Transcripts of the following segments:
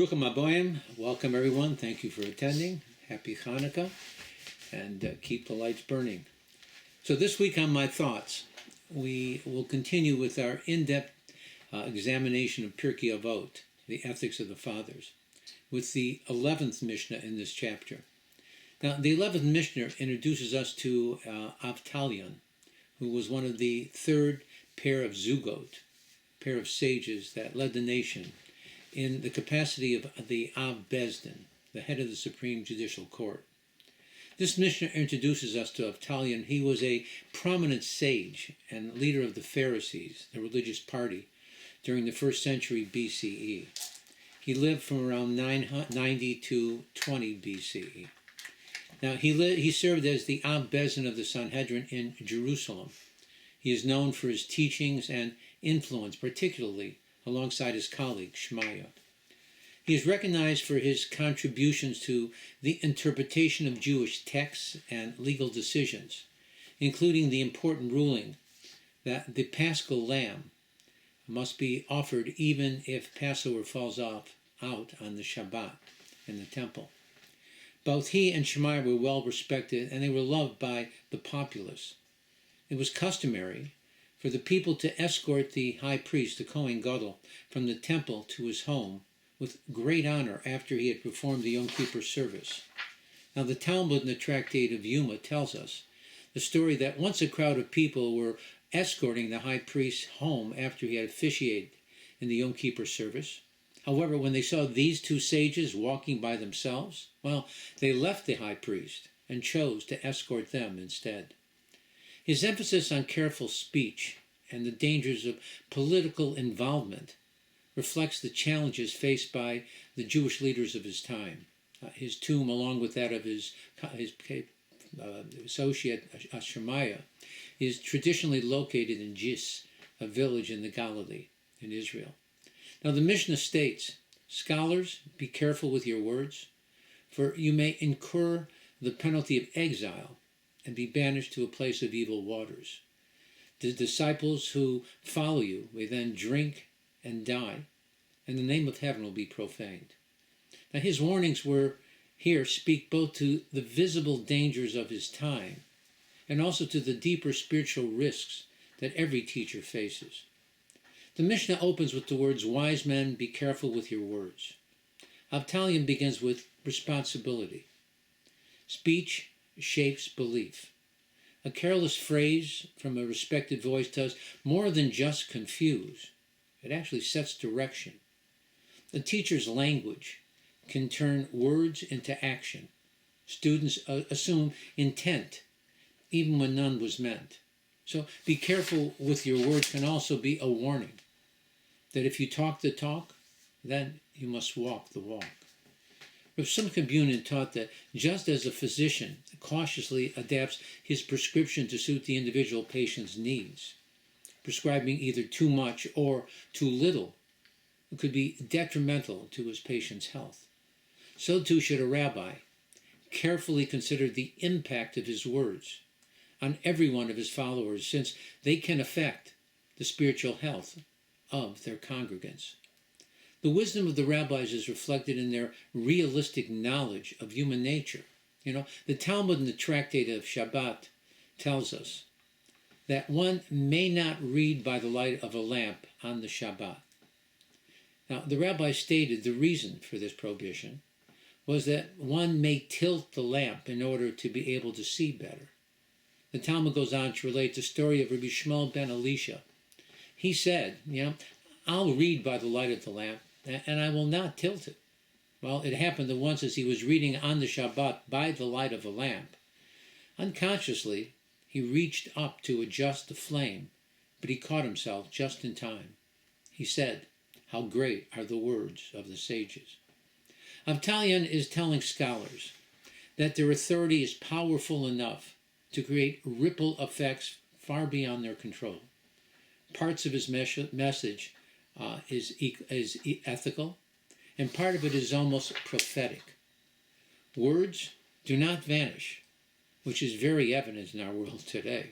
Bruchim Aboyim, welcome everyone. Thank you for attending. Happy Hanukkah, and keep the lights burning. So this week on My Thoughts, we will continue with our in-depth examination of Pirkei Avot, the ethics of the fathers, with the 11th Mishnah in this chapter. Now, the 11th Mishnah introduces us to Avtalion, who was one of the third pair of Zugot, pair of sages that led the nation in the capacity of the Av Bezdin, the head of the Supreme Judicial Court. This Mishnah introduces us to Avtalion. He was a prominent sage and leader of the Pharisees, the religious party, during the 1st century BCE. He lived from around 990 to 20 BCE. Now, he served as the Av Bezdin of the Sanhedrin in Jerusalem. He is known for his teachings and influence, particularly alongside his colleague, Shmaya. He is recognized for his contributions to the interpretation of Jewish texts and legal decisions, including the important ruling that the Paschal lamb must be offered even if Passover falls out on the Shabbat in the temple. Both he and Shmaya were well respected, and they were loved by the populace. It was customary for the people to escort the high priest, the Kohen Gadol, from the temple to his home with great honor after he had performed the Yom Kippur service. Now, the Talmud in the Tractate of Yuma tells us the story that once a crowd of people were escorting the high priest home after he had officiated in the Yom Kippur service. However, when they saw these two sages walking by themselves, they left the high priest and chose to escort them instead. His emphasis on careful speech and the dangers of political involvement reflects the challenges faced by the Jewish leaders of his time. His tomb, along with that of his associate Shemaiah, is traditionally located in Jis, a village in the Galilee, in Israel. Now, the Mishnah states, "Scholars, be careful with your words, for you may incur the penalty of exile and be banished to a place of evil waters. The disciples who follow you may then drink and die, and the name of heaven will be profaned." Now, his warnings speak both to the visible dangers of his time and also to the deeper spiritual risks that every teacher faces. The Mishnah opens with the words, "Wise men, be careful with your words." Avtalion begins with responsibility. Speech shapes belief. A careless phrase from a respected voice does more than just confuse. It actually sets direction. The teacher's language can turn words into action. Students assume intent, even when none was meant. So be careful with your words can also be a warning that if you talk the talk, then you must walk the walk. Rav Simcha Bunin taught that just as a physician cautiously adapts his prescription to suit the individual patient's needs, prescribing either too much or too little could be detrimental to his patient's health, so too should a rabbi carefully consider the impact of his words on every one of his followers, since they can affect the spiritual health of their congregants. The wisdom of the rabbis is reflected in their realistic knowledge of human nature. The Talmud in the Tractate of Shabbat tells us that one may not read by the light of a lamp on the Shabbat. Now, the rabbi stated the reason for this prohibition was that one may tilt the lamp in order to be able to see better. The Talmud goes on to relate the story of Rabbi Shmuel ben Elisha. He said, "I'll read by the light of the lamp, and I will not tilt it." Well, it happened that once as he was reading on the Shabbat by the light of a lamp, unconsciously he reached up to adjust the flame, but he caught himself just in time. He said, "How great are the words of the sages." Avtalion is telling scholars that their authority is powerful enough to create ripple effects far beyond their control. Parts of his message is ethical, and part of it is almost prophetic. Words do not vanish, which is very evident in our world today.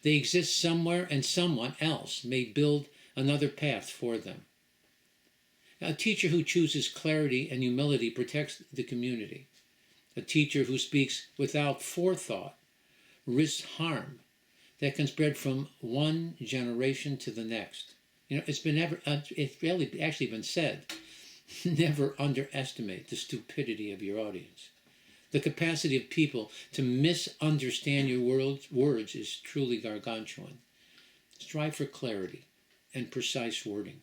They exist somewhere, and someone else may build another path for them. A teacher who chooses clarity and humility protects the community. A teacher who speaks without forethought risks harm that can spread from one generation to the next. It's really actually been said, never underestimate the stupidity of your audience. The capacity of people to misunderstand your words is truly gargantuan. Strive for clarity and precise wording.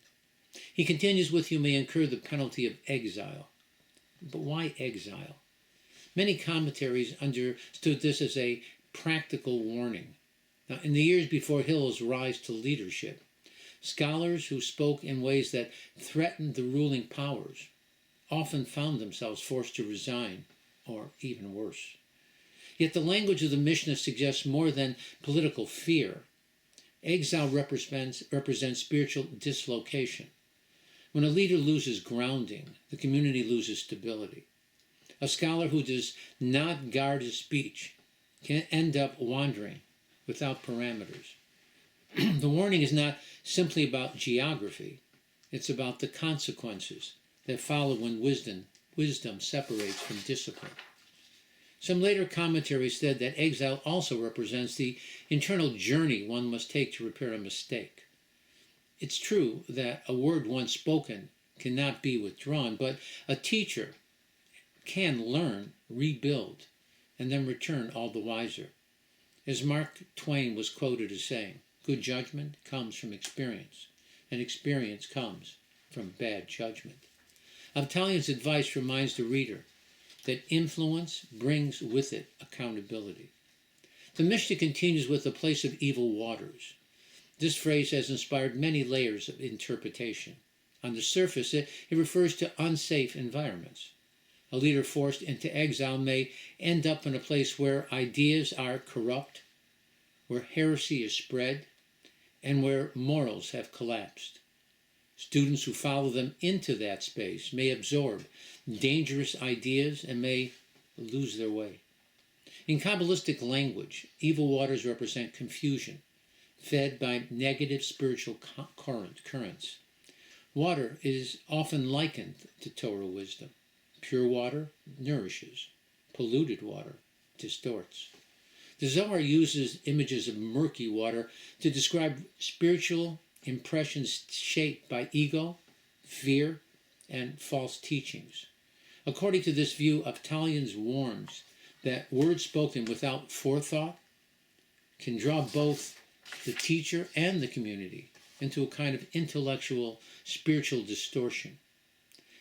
He continues with, you may incur the penalty of exile. But why exile? Many commentaries understood this as a practical warning. Now, in the years before Hillel's rise to leadership, scholars who spoke in ways that threatened the ruling powers often found themselves forced to resign, or even worse. Yet the language of the Mishnah suggests more than political fear. Exile represents spiritual dislocation. When a leader loses grounding, the community loses stability. A scholar who does not guard his speech can end up wandering without parameters. The warning is not simply about geography. It's about the consequences that follow when wisdom separates from discipline. Some later commentaries said that exile also represents the internal journey one must take to repair a mistake. It's true that a word once spoken cannot be withdrawn, but a teacher can learn, rebuild, and then return all the wiser. As Mark Twain was quoted as saying, good judgment comes from experience, and experience comes from bad judgment. Avtalian's advice reminds the reader that influence brings with it accountability. The Mishnah continues with the place of evil waters. This phrase has inspired many layers of interpretation. On the surface, it refers to unsafe environments. A leader forced into exile may end up in a place where ideas are corrupt, where heresy is spread, and where morals have collapsed. Students who follow them into that space may absorb dangerous ideas and may lose their way. In Kabbalistic language, evil waters represent confusion, fed by negative spiritual currents. Water is often likened to Torah wisdom. Pure water nourishes. Polluted water distorts. The Zohar uses images of murky water to describe spiritual impressions shaped by ego, fear, and false teachings. According to this view, Avtalians warns that words spoken without forethought can draw both the teacher and the community into a kind of intellectual, spiritual distortion.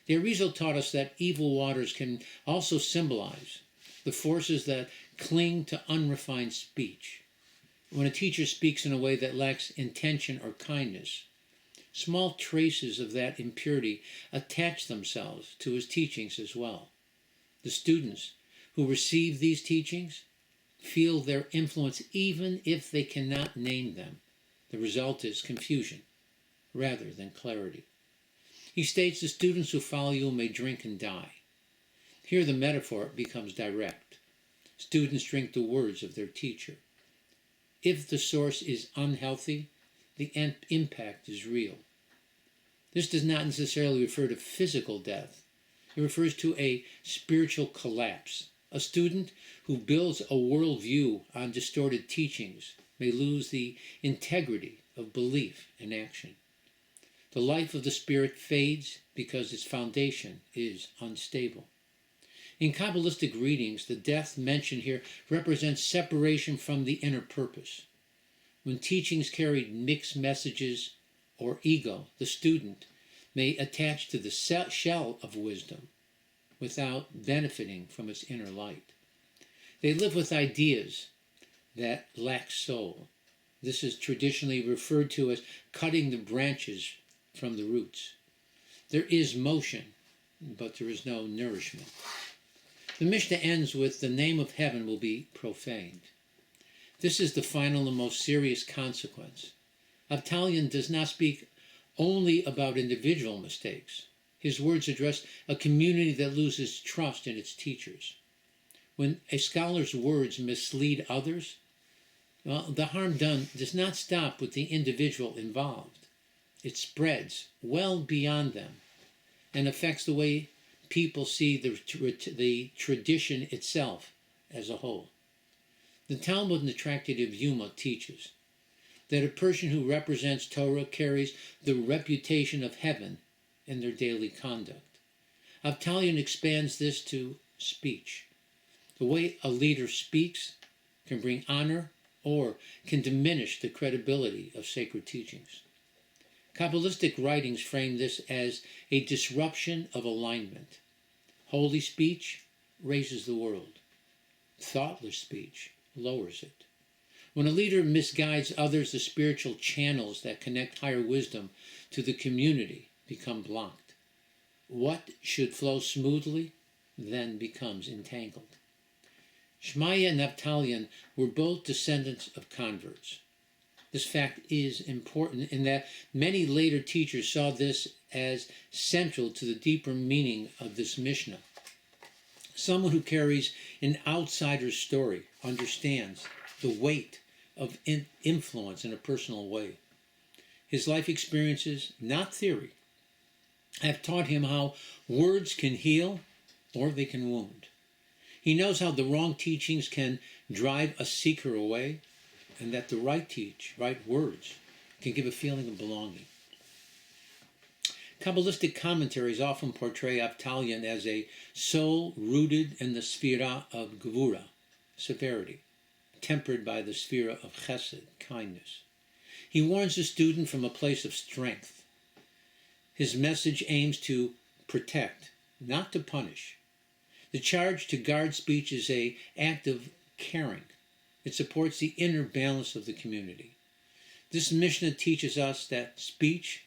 The Arizal taught us that evil waters can also symbolize the forces that cling to unrefined speech. When a teacher speaks in a way that lacks intention or kindness, small traces of that impurity attach themselves to his teachings as well. The students who receive these teachings feel their influence even if they cannot name them. The result is confusion rather than clarity. He states the students who follow you may drink and die. Here the metaphor becomes direct. Students drink the words of their teacher. If the source is unhealthy, the impact is real. This does not necessarily refer to physical death. It refers to a spiritual collapse. A student who builds a worldview on distorted teachings may lose the integrity of belief and action. The life of the spirit fades because its foundation is unstable. In Kabbalistic readings, the death mentioned here represents separation from the inner purpose. When teachings carry mixed messages or ego, the student may attach to the shell of wisdom without benefiting from its inner light. They live with ideas that lack soul. This is traditionally referred to as cutting the branches from the roots. There is motion, but there is no nourishment. The Mishnah ends with, the name of heaven will be profaned. This is the final and most serious consequence. Avtalian does not speak only about individual mistakes. His words address a community that loses trust in its teachers. When a scholar's words mislead others, well, the harm done does not stop with the individual involved. It spreads well beyond them. and affects the way people see the tradition itself as a whole. The Talmud in the Tractate of Yuma teaches that a person who represents Torah carries the reputation of heaven in their daily conduct. Avtalion expands this to speech. The way a leader speaks can bring honor or can diminish the credibility of sacred teachings. Kabbalistic writings frame this as a disruption of alignment. Holy speech raises the world. Thoughtless speech lowers it. When a leader misguides others, the spiritual channels that connect higher wisdom to the community become blocked. What should flow smoothly then becomes entangled. Shmaya and Avtalion were both descendants of converts. This fact is important in that many later teachers saw this as central to the deeper meaning of this Mishnah. Someone who carries an outsider's story understands the weight of influence in a personal way. His life experiences, not theory, have taught him how words can heal or they can wound. He knows how the wrong teachings can drive a seeker away, and that the right words, can give a feeling of belonging. Kabbalistic commentaries often portray Avtalion as a soul rooted in the sphera of Gevura, severity, tempered by the sphera of Chesed, kindness. He warns the student from a place of strength. His message aims to protect, not to punish. The charge to guard speech is an act of caring. It supports the inner balance of the community. This Mishnah teaches us that speech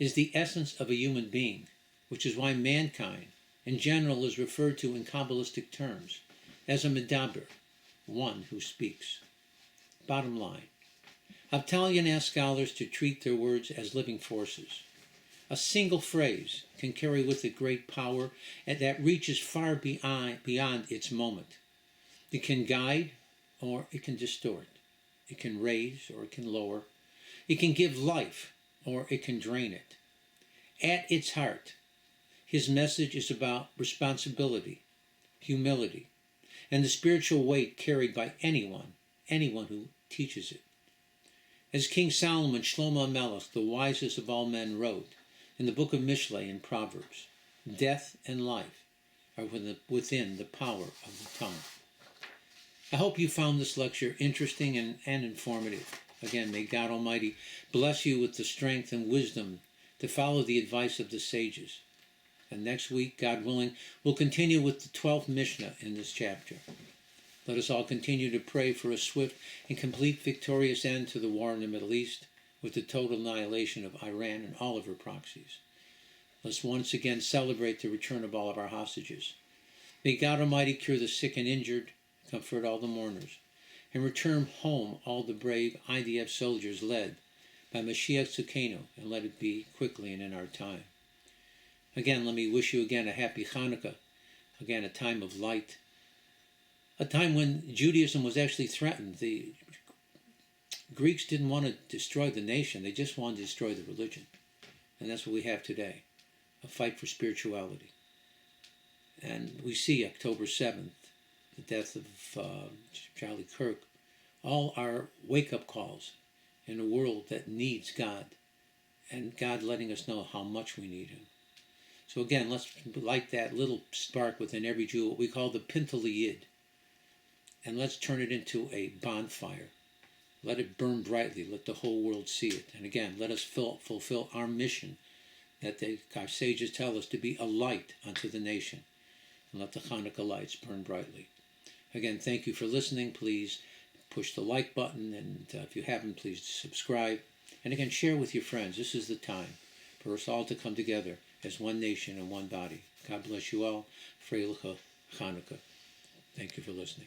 is the essence of a human being, which is why mankind, in general, is referred to in Kabbalistic terms as a medaber, one who speaks. Bottom line, Avtalion asks scholars to treat their words as living forces. A single phrase can carry with it great power and that reaches far beyond its moment. It can guide or it can distort. It can raise or it can lower. It can give life or it can drain it. At its heart, his message is about responsibility, humility, and the spiritual weight carried by anyone who teaches it. As King Solomon, Shlomo Melech, the wisest of all men, wrote in the book of Mishnah and Proverbs, death and life are within the power of the tongue. I hope you found this lecture interesting and informative. Again, may God Almighty bless you with the strength and wisdom to follow the advice of the sages. And next week, God willing, we'll continue with the 12th Mishnah in this chapter. Let us all continue to pray for a swift and complete victorious end to the war in the Middle East, with the total annihilation of Iran and all of her proxies. Let's once again celebrate the return of all of our hostages. May God Almighty cure the sick and injured, comfort all the mourners, and return home all the brave IDF soldiers led by Mashiach Tzidkeinu, and let it be quickly and in our time. Again, let me wish you again a happy Hanukkah, again a time of light, a time when Judaism was actually threatened. The Greeks didn't want to destroy the nation, they just wanted to destroy the religion. And that's what we have today, a fight for spirituality. And we see October 7th, the death of Charlie Kirk, all are wake-up calls in a world that needs God, and God letting us know how much we need him. So again, let's light that little spark within every Jew, what we call the Pintel Yid, and let's turn it into a bonfire. Let it burn brightly. Let the whole world see it. And again, let us fulfill our mission that our sages tell us to be a light unto the nation. And let the Hanukkah lights burn brightly. Again, thank you for listening. Please push the like button. And if you haven't, please subscribe. And again, share with your friends. This is the time for us all to come together as one nation and one body. God bless you all. Freiliche Hanukkah. Thank you for listening.